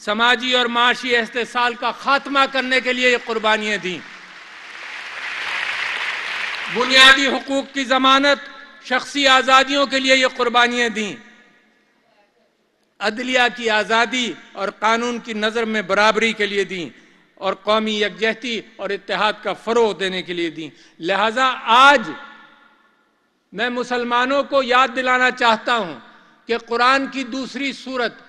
سماجی اور معاشی استحصال کا خاتمہ کرنے کے لیے یہ قربانیاں دیں، بنیادی حقوق کی ضمانت، شخصی آزادیوں کے لیے یہ قربانیاں دیں، عدلیہ کی آزادی اور قانون کی نظر میں برابری کے لیے دیں، اور قومی یکجہتی اور اتحاد کا فروغ دینے کے لیے دیں۔ لہٰذا آج میں مسلمانوں کو یاد دلانا چاہتا ہوں کہ قرآن کی دوسری سورت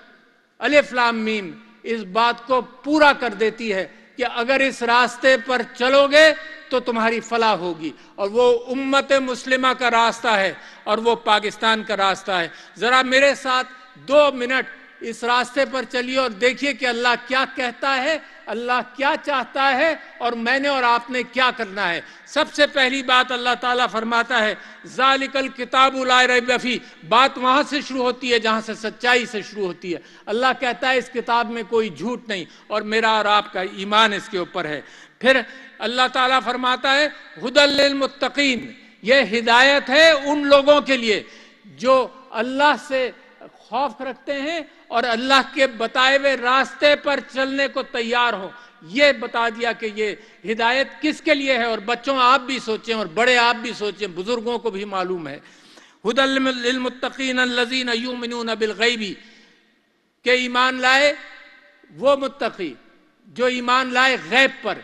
الف لام میم اس بات کو پورا کر دیتی ہے کہ اگر اس راستے پر چلو گے تو تمہاری فلاح ہوگی، اور وہ امت مسلمہ کا راستہ ہے اور وہ پاکستان کا راستہ ہے۔ ذرا میرے ساتھ 2 منٹ اس راستے پر چلیے اور دیکھیے کہ اللہ کیا کہتا ہے، اللہ کیا چاہتا ہے، اور میں نے اور آپ نے کیا کرنا ہے۔ سب سے پہلی بات اللہ تعالیٰ فرماتا ہے ذالک الکتاب لا ریب فیہ، بات وہاں سے شروع ہوتی ہے جہاں سے سچائی سے شروع ہوتی ہے۔ اللہ کہتا ہے اس کتاب میں کوئی جھوٹ نہیں، اور میرا اور آپ کا ایمان اس کے اوپر ہے۔ پھر اللہ تعالیٰ فرماتا ہے ھدی للمتقین، یہ ہدایت ہے ان لوگوں کے لیے جو اللہ سے خوف رکھتے ہیں اور اللہ کے بتائے ہوئے راستے پر چلنے کو تیار ہوں۔ یہ بتا دیا کہ یہ ہدایت کس کے لیے ہے، اور بچوں آپ بھی سوچیں اور بڑے آپ بھی سوچیں، بزرگوں کو بھی معلوم ہے۔ ھدی للمتقین الذین یؤمنون بالغیب، کہ ایمان لائے وہ متقی جو ایمان لائے غیب پر،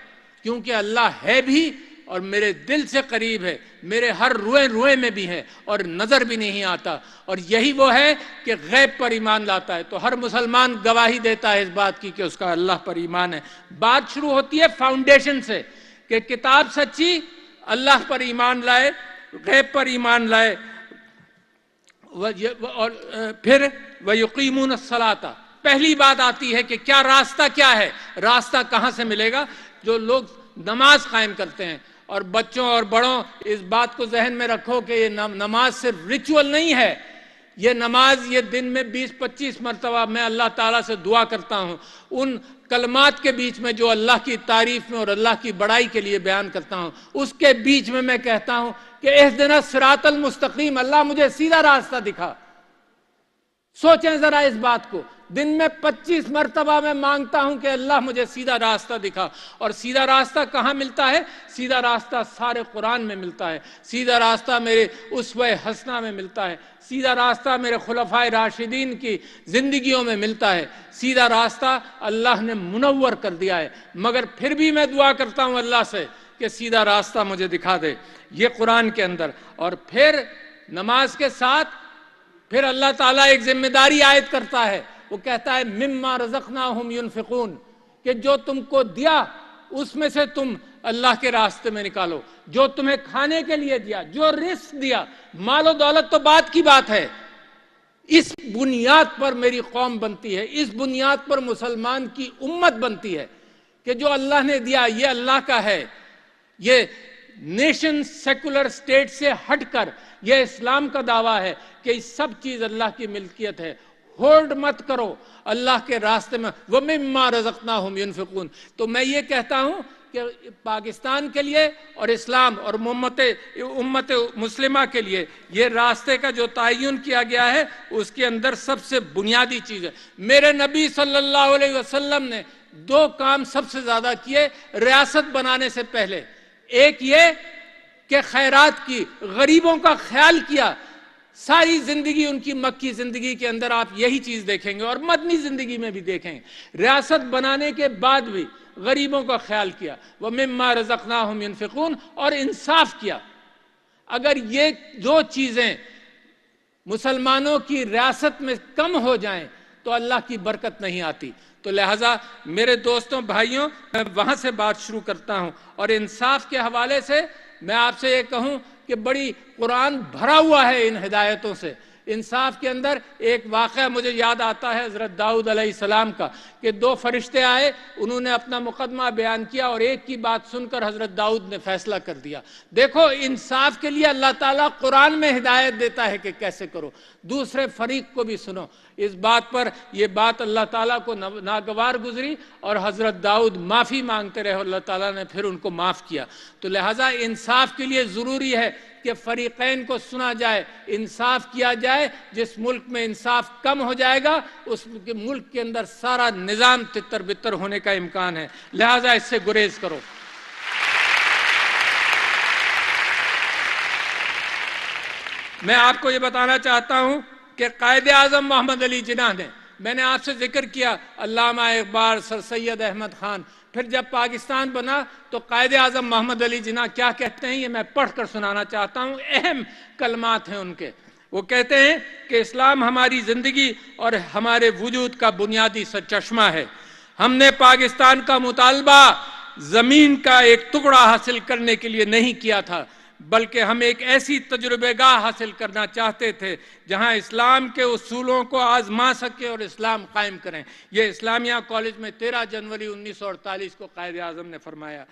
کیونکہ اللہ ہے بھی اور میرے دل سے قریب ہے، میرے ہر روئے روئے میں بھی ہے اور نظر بھی نہیں آتا، اور یہی وہ ہے کہ غیب پر ایمان لاتا ہے۔ تو ہر مسلمان گواہی دیتا ہے اس بات کی کہ اس کا اللہ پر ایمان ہے۔ بات شروع ہوتی ہے فاؤنڈیشن سے کہ کتاب سچی، اللہ پر ایمان لائے، غیب پر ایمان لائے، اور پھر وَيُقِيمُونَ الصَّلَاةَ، پہلی بات آتی ہے کہ کیا راستہ کیا ہے، راستہ کہاں سے ملے گا؟ جو لوگ نماز قائم کرتے ہیں، اور بچوں اور بڑوں اس بات کو ذہن میں رکھو کہ یہ نماز صرف ریچول نہیں ہے، یہ نماز یہ دن میں 20-25 مرتبہ میں اللہ تعالیٰ سے دعا کرتا ہوں، ان کلمات کے بیچ میں جو اللہ کی تعریف میں اور اللہ کی بڑائی کے لیے بیان کرتا ہوں، اس کے بیچ میں کہتا ہوں کہ اہدنا الصراط المستقیم، اللہ مجھے سیدھا راستہ دکھا۔ سوچیں ذرا اس بات کو، دن میں 25 مرتبہ میں مانگتا ہوں کہ اللہ مجھے سیدھا راستہ دکھا، اور سیدھا راستہ کہاں ملتا ہے؟ سیدھا راستہ سارے قرآن میں ملتا ہے، سیدھا راستہ میرے اسوہ حسنہ میں ملتا ہے، سیدھا راستہ میرے خلفائے راشدین کی زندگیوں میں ملتا ہے، سیدھا راستہ اللہ نے منور کر دیا ہے۔ مگر پھر بھی میں دعا کرتا ہوں اللہ سے کہ سیدھا راستہ مجھے دکھا دے، یہ قرآن کے اندر۔ اور پھر نماز کے ساتھ پھر اللہ تعالیٰ ایک ذمہ داری عائد کرتا ہے، وہ کہتا ہے مما رزقناہم ینفقون، کہ جو تم کو دیا اس میں سے تم اللہ کے راستے میں نکالو، جو تمہیں کھانے کے لیے دیا، جو رزق دیا، مال و دولت تو بات کی بات ہے، اس بنیاد پر میری قوم بنتی ہے، اس بنیاد پر مسلمان کی امت بنتی ہے کہ جو اللہ نے دیا یہ اللہ کا ہے۔ یہ نیشن سیکولر سٹیٹ سے ہٹ کر یہ اسلام کا دعویٰ ہے کہ یہ سب چیز اللہ کی ملکیت ہے، ہولڈ مت کرو اللہ کے راستے میں، وَمِمَّا رَزَقْنَاهُمْ يُنْفِقُونَ۔ تو میں یہ کہتا ہوں کہ پاکستان کے لیے اور اسلام اور امت مسلمہ کے لیے یہ راستے کا جو تعین کیا گیا ہے اس کے اندر سب سے بنیادی چیز ہے۔ میرے نبی صلی اللہ علیہ وسلم نے 2 کام سب سے زیادہ کیے ریاست بنانے سے پہلے، ایک یہ کہ خیرات کی، غریبوں کا خیال کیا۔ ساری زندگی ان کی مکی زندگی کے اندر آپ یہی چیز دیکھیں گے، اور مدنی زندگی میں بھی دیکھیں گے، ریاست بنانے کے بعد بھی غریبوں کا خیال کیا، وَمِمَّا رَزَقْنَاهُمْ يُنْفِقُونَ، اور انصاف کیا۔ اگر یہ 2 چیزیں مسلمانوں کی ریاست میں کم ہو جائیں تو اللہ کی برکت نہیں آتی۔ تو لہٰذا میرے دوستوں بھائیوں، میں وہاں سے بات شروع کرتا ہوں، اور انصاف کے حوالے سے میں آپ سے یہ کہوں کہ بڑی قرآن بھرا ہوا ہے ان ہدایتوں سے۔ انصاف کے اندر ایک واقعہ مجھے یاد آتا ہے حضرت داؤد علیہ السلام کا، کہ 2 فرشتے آئے، انہوں نے اپنا مقدمہ بیان کیا اور ایک کی بات سن کر حضرت داؤد نے فیصلہ کر دیا۔ دیکھو انصاف کے لیے اللہ تعالیٰ قرآن میں ہدایت دیتا ہے کہ کیسے کرو، دوسرے فریق کو بھی سنو۔ اس بات پر یہ بات اللہ تعالیٰ کو ناگوار گزری اور حضرت داؤد معافی مانگتے رہے، اللہ تعالیٰ نے پھر ان کو معاف کیا۔ تو لہٰذا انصاف کے لیے ضروری ہے کہ فریقین کو سنا جائے، انصاف کیا جائے۔ جس ملک میں انصاف کم ہو جائے گا اس ملک کے اندر سارا نظام تتر بتر ہونے کا امکان ہے، لہذا اس سے گریز کرو۔ میں آپ کو یہ بتانا چاہتا ہوں کہ قائد اعظم محمد علی جناح نے، میں نے آپ سے ذکر کیا علامہ اقبال، سر سید احمد خان، پھر جب پاکستان بنا تو قائد اعظم محمد علی جناح کیا کہتے ہیں، یہ میں پڑھ کر سنانا چاہتا ہوں، اہم کلمات ہیں ان کے۔ وہ کہتے ہیں کہ اسلام ہماری زندگی اور ہمارے وجود کا بنیادی سرچشمہ ہے۔ ہم نے پاکستان کا مطالبہ زمین کا ایک ٹکڑا حاصل کرنے کے لیے نہیں کیا تھا، بلکہ ہم ایک ایسی تجربہ گاہ حاصل کرنا چاہتے تھے جہاں اسلام کے اصولوں کو آزما سکے اور اسلام قائم کریں۔ یہ اسلامیہ کالج میں 13 جنوری 1948 کو قائد اعظم نے فرمایا۔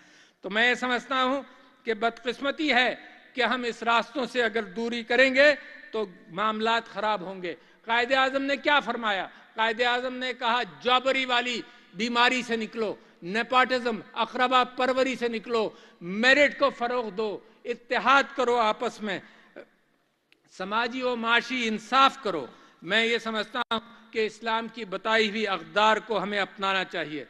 تو میں یہ سمجھتا ہوں کہ بدقسمتی ہے کہ ہم اس راستوں سے اگر دوری کریں گے تو معاملات خراب ہوں گے۔ قائد اعظم نے کیا فرمایا؟ قائد اعظم نے کہا جابری والی بیماری سے نکلو، نیپاٹزم، اقربا پروری سے نکلو، میرٹ کو فروغ دو، اتحاد کرو آپس میں، سماجی و معاشی انصاف کرو۔ میں یہ سمجھتا ہوں کہ اسلام کی بتائی ہوئی اقدار کو ہمیں اپنانا چاہیے،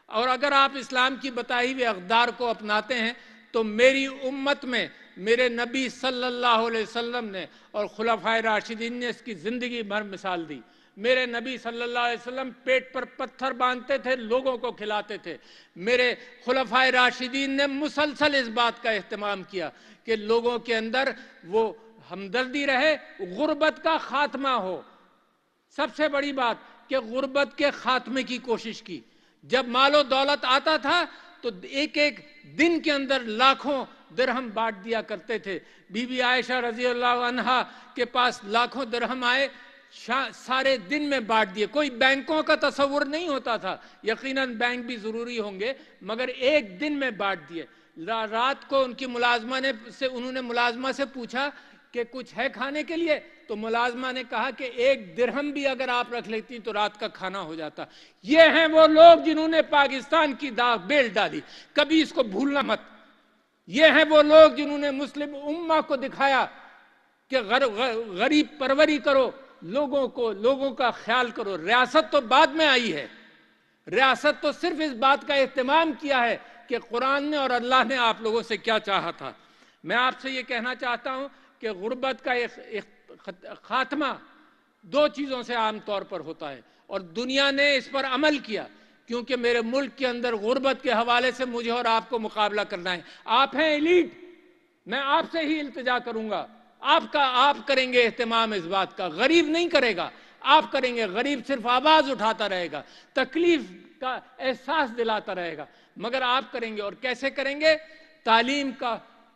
اور اگر آپ اسلام کی بتائی ہوئی اقدار کو اپناتے ہیں تو میری امت میں میرے نبی صلی اللہ علیہ وسلم نے اور خلفائے راشدین نے اس کی زندگی بھر مثال دی۔ میرے نبی صلی اللہ علیہ وسلم پیٹ پر پتھر باندھتے تھے، لوگوں کو کھلاتے تھے۔ میرے خلفائے راشدین نے مسلسل اس بات کا اہتمام کیا کہ لوگوں کے اندر وہ ہمدردی رہے، غربت کا خاتمہ ہو۔ سب سے بڑی بات کہ غربت کے خاتمے کی کوشش کی۔ جب مال و دولت آتا تھا تو ایک ایک دن کے اندر لاکھوں درہم بانٹ دیا کرتے تھے۔ بی بی عائشہ رضی اللہ عنہا کے پاس لاکھوں درہم آئے، سارے دن میں بانٹ دیے۔ کوئی بینکوں کا تصور نہیں ہوتا تھا، یقیناً بینک بھی ضروری ہوں گے، مگر ایک دن میں بانٹ دیے۔ رات کو ان کی انہوں نے ملازمہ سے پوچھا کہ کچھ ہے کھانے کے لیے، تو ملازمہ نے کہا کہ 1 درہم بھی اگر آپ رکھ لیتی تو رات کا کھانا ہو جاتا۔ یہ ہیں وہ لوگ جنہوں نے پاکستان کی داغ بیل ڈالی، کبھی اس کو بھولنا مت۔ یہ ہیں وہ لوگ جنہوں نے مسلم امہ کو دکھایا کہ غریب پروری کرو، لوگوں کا خیال کرو۔ ریاست تو بعد میں آئی ہے، ریاست تو صرف اس بات کا اہتمام کیا ہے کہ قرآن نے اور اللہ نے آپ لوگوں سے کیا چاہا تھا۔ میں آپ سے یہ کہنا چاہتا ہوں کہ غربت کا خاتمہ 2 چیزوں سے عام طور پر ہوتا ہے، اور دنیا نے اس پر عمل کیا، کیونکہ میرے ملک کے اندر غربت کے حوالے سے مجھے اور آپ کو مقابلہ کرنا ہے۔ آپ ہیں ایلیٹ، میں آپ سے ہی التجا کروں گا، آپ کریں گے اہتمام اس بات کا، غریب نہیں کرے گا، آپ کریں گے۔ غریب صرف آواز اٹھاتا رہے گا، تکلیف کا احساس دلاتا رہے گا، مگر آپ کریں گے۔ اور کیسے کریں گے؟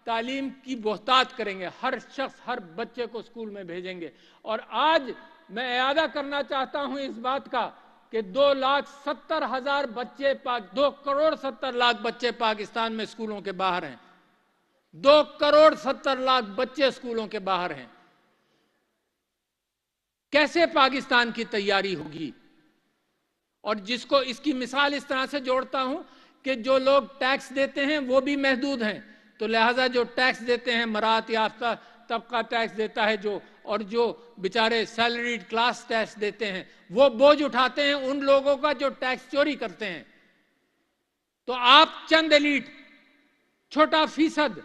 تعلیم کی بہتات کریں گے، ہر شخص، ہر بچے کو اسکول میں بھیجیں گے۔ اور آج میں اعادہ کرنا چاہتا ہوں اس بات کا کہ 2,70,000 بچے 2,70,00,000 بچے پاکستان میں اسکولوں کے باہر ہیں۔ 2,70,00,000 بچے اسکولوں کے باہر ہیں۔ کیسے پاکستان کی تیاری ہوگی؟ اور اس کی مثال اس طرح سے جوڑتا ہوں کہ جو لوگ ٹیکس دیتے ہیں وہ بھی محدود ہیں، تو لہٰذا جو ٹیکس دیتے ہیں، مراعات یافتہ طبقہ ٹیکس دیتا ہے اور جو بیچارے سیلریڈ کلاس ٹیکس دیتے ہیں، وہ بوجھ اٹھاتے ہیں ان لوگوں کا جو ٹیکس چوری کرتے ہیں۔ تو آپ چند ایلیٹ، چھوٹا فیصد،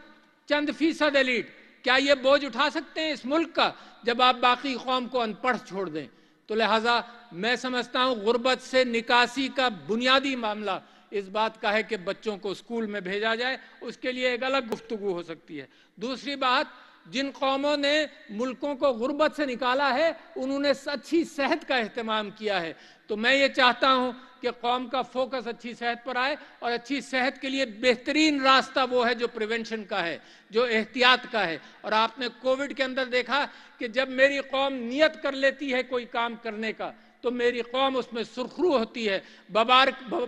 چند فیصد ایلیٹ، کیا یہ بوجھ اٹھا سکتے ہیں اس ملک کا جب آپ باقی قوم کو ان پڑھ چھوڑ دیں؟ تو لہٰذا میں سمجھتا ہوں غربت سے نکاسی کا بنیادی معاملہ اس بات کا ہے کہ بچوں کو اسکول میں بھیجا جائے، اس کے لیے ایک الگ گفتگو ہو سکتی ہے۔ دوسری بات، جن قوموں نے ملکوں کو غربت سے نکالا ہے انہوں نے اچھی صحت کا اہتمام کیا ہے، تو میں یہ چاہتا ہوں کہ قوم کا فوکس اچھی صحت پر آئے، اور اچھی صحت کے لیے بہترین راستہ وہ ہے جو پریونشن کا ہے، جو احتیاط کا ہے۔ اور آپ نے کووڈ کے اندر دیکھا کہ جب میری قوم نیت کر لیتی ہے کوئی کام کرنے کا تو میری قوم اس میں سرخرو ہوتی ہے۔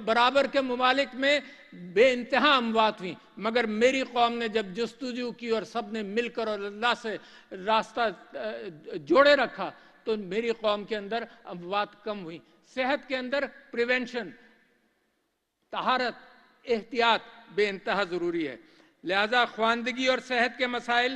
برابر کے ممالک میں بے انتہا اموات ہوئیں، مگر میری قوم نے جب جستجو کی اور سب نے مل کر اور اللہ سے راستہ جوڑے رکھا تو میری قوم کے اندر اموات کم ہوئیں۔ صحت کے اندر پریونشن، طہارت، احتیاط بے انتہا ضروری ہے۔ لہذا خواندگی اور صحت کے مسائل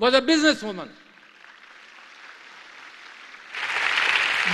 was a businesswoman।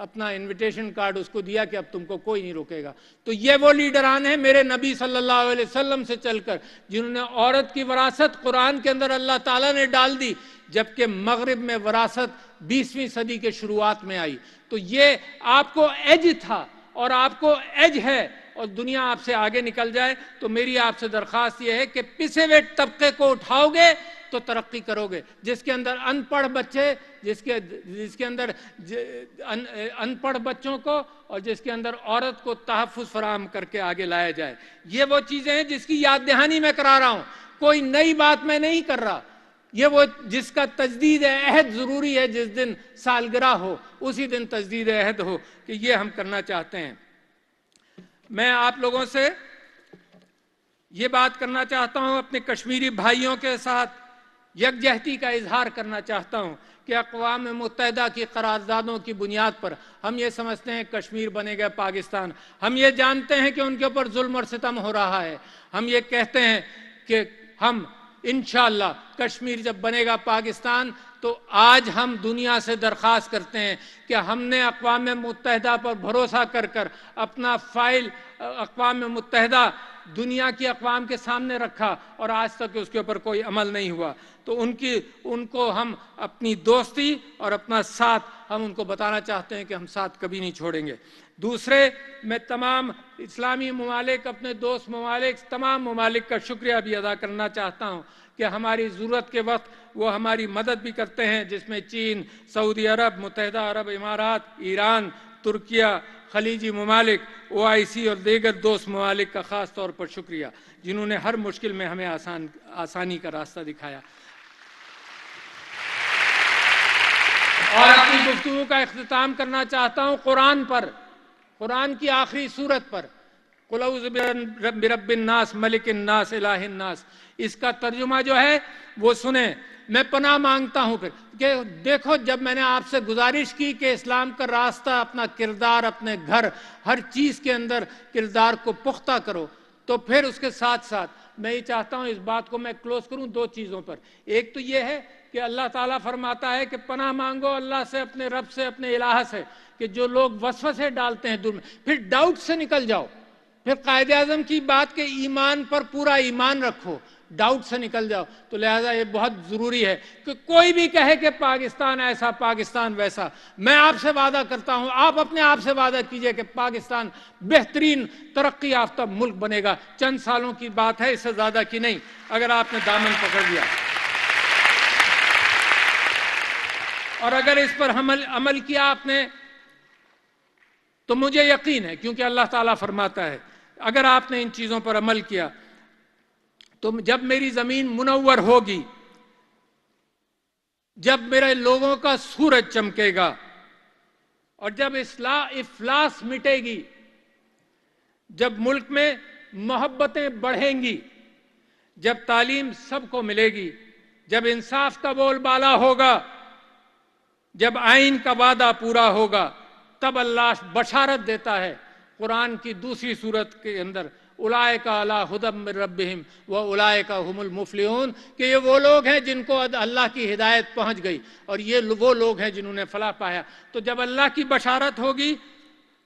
اپنا انویٹیشن کارڈ اس کو دیا کہ اب تم کو کوئی نہیں روکے گا۔ تو یہ وہ لیڈران ہیں میرے نبی صلی اللہ علیہ وسلم سے چل کر، جنہوں نے عورت کی وراثت قرآن کے اندر اللہ تعالیٰ نے ڈال دی، جبکہ مغرب میں وراثت 20ویں صدی کے شروعات میں آئی۔ تو یہ آپ کو ایج تھا اور آپ کو ایج ہے، اور دنیا آپ سے آگے نکل جائے تو میری آپ سے درخواست یہ ہے کہ پسے ہوئے طبقے کو اٹھاؤ گے تو ترقی کرو گے۔ جس کے اندر ان پڑھ بچے، جس کے اندر ان پڑھ بچوں کو اور جس کے اندر عورت کو تحفظ فراہم کر کے آگے لایا جائے، یہ وہ چیزیں ہیں جس کی یاد دہانی میں کرا رہا ہوں، کوئی نئی بات میں نہیں کر رہا۔ یہ وہ جس کا تجدید عہد ضروری ہے، جس دن سالگرہ ہو اسی دن تجدید عہد ہو، کہ یہ ہم کرنا چاہتے ہیں۔ میں آپ لوگوں سے یہ بات کرنا چاہتا ہوں، اپنے کشمیری بھائیوں کے ساتھ یکجہتی کا اظہار کرنا چاہتا ہوں کہ اقوام متحدہ کی قراردادوں کی بنیاد پر ہم یہ سمجھتے ہیں کشمیر بنے گا پاکستان، ہم یہ جانتے ہیں کہ ان کے اوپر ظلم اور ستم ہو رہا ہے، ہم یہ کہتے ہیں کہ ہم انشاءاللہ کشمیر جب بنے گا پاکستان تو آج ہم دنیا سے درخواست کرتے ہیں کہ ہم نے اقوام متحدہ پر بھروسہ کر کر اپنا فائل اقوام متحدہ دنیا کی اقوام کے سامنے رکھا اور آج تک اس کے اوپر کوئی عمل نہیں ہوا، تو ان کو ہم اپنی دوستی اور اپنا ساتھ ہم ان کو بتانا چاہتے ہیں کہ ہم ساتھ کبھی نہیں چھوڑیں گے۔ دوسرے، میں تمام اسلامی ممالک، اپنے دوست ممالک، تمام ممالک کا شکریہ بھی ادا کرنا چاہتا ہوں کہ ہماری ضرورت کے وقت وہ ہماری مدد بھی کرتے ہیں، جس میں چین، سعودی عرب، متحدہ عرب امارات، ایران، ترکیہ، خلیجی ممالک، OIC اور دیگر دوست ممالک کا خاص طور پر شکریہ، جنہوں نے ہر مشکل میں ہمیں آسانی کا راستہ دکھایا۔ اور اپنی گفتگو کا اختتام کرنا چاہتا ہوں قرآن پر، قرآن کی آخری سورت پر، قُلْ اعوذ برب الناس ملک الناس الہ الناس۔ اس کا ترجمہ جو ہے وہ سنیں۔ میں پناہ مانگتا ہوں پھر کہ دیکھو، جب میں نے آپ سے گزارش کی کہ اسلام کا راستہ، اپنا کردار، اپنے گھر، ہر چیز کے اندر کردار کو پختہ کرو، تو پھر اس کے ساتھ ساتھ میں یہ چاہتا ہوں اس بات کو میں کلوز کروں دو چیزوں پر۔ ایک تو یہ ہے کہ اللہ تعالیٰ فرماتا ہے کہ پناہ مانگو اللہ سے، اپنے رب سے، اپنے الہ سے، کہ جو لوگ وسوسے ڈالتے ہیں دل میں، پھر ڈاؤٹ سے نکل جاؤ۔ پھر قائد اعظم کی بات کہ ایمان پر پورا ایمان رکھو، ڈاؤٹ سے نکل جاؤ۔ تو لہٰذا یہ بہت ضروری ہے کہ کوئی بھی کہے کہ پاکستان ایسا، پاکستان ویسا، میں آپ سے وعدہ کرتا ہوں، آپ اپنے آپ سے وعدہ کیجئے کہ پاکستان بہترین ترقی یافتہ ملک بنے گا۔ چند سالوں کی بات ہے، اس سے زیادہ کی نہیں، اگر آپ نے دامن پکڑ لیا اور اگر اس پر عمل کیا آپ نے، تو مجھے یقین ہے، کیونکہ اللہ تعالیٰ فرماتا ہے اگر آپ نے ان چیزوں پر عمل کیا تو جب میری زمین منور ہوگی، جب میرے لوگوں کا سورج چمکے گا، اور جب افلاس مٹے گی، جب ملک میں محبتیں بڑھیں گی، جب تعلیم سب کو ملے گی، جب انصاف کا بول بالا ہوگا، جب آئین کا وعدہ پورا ہوگا، تب اللہ بشارت دیتا ہے قرآن کی دوسری سورت کے اندر، اولئک علی ھدی من ربہم واولئک ھم المفلحون، کہ یہ وہ لوگ ہیں جن کو اللہ کی ہدایت پہنچ گئی اور یہ وہ لوگ ہیں جنہوں نے فلاح پایا۔ تو جب اللہ کی بشارت ہوگی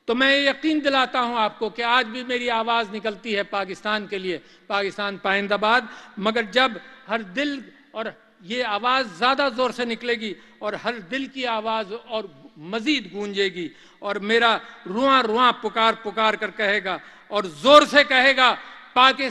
تو میں یقین دلاتا ہوں آپ کو کہ آج بھی میری آواز نکلتی ہے پاکستان کے لیے، پاکستان پائندہ باد، مگر جب ہر دل اور یہ آواز زیادہ زور سے نکلے گی اور ہر دل کی آواز اور مزید گونجے گی، اور میرا رواں رواں پکار کر کہے گا اور زور سے کہے گا پاکستان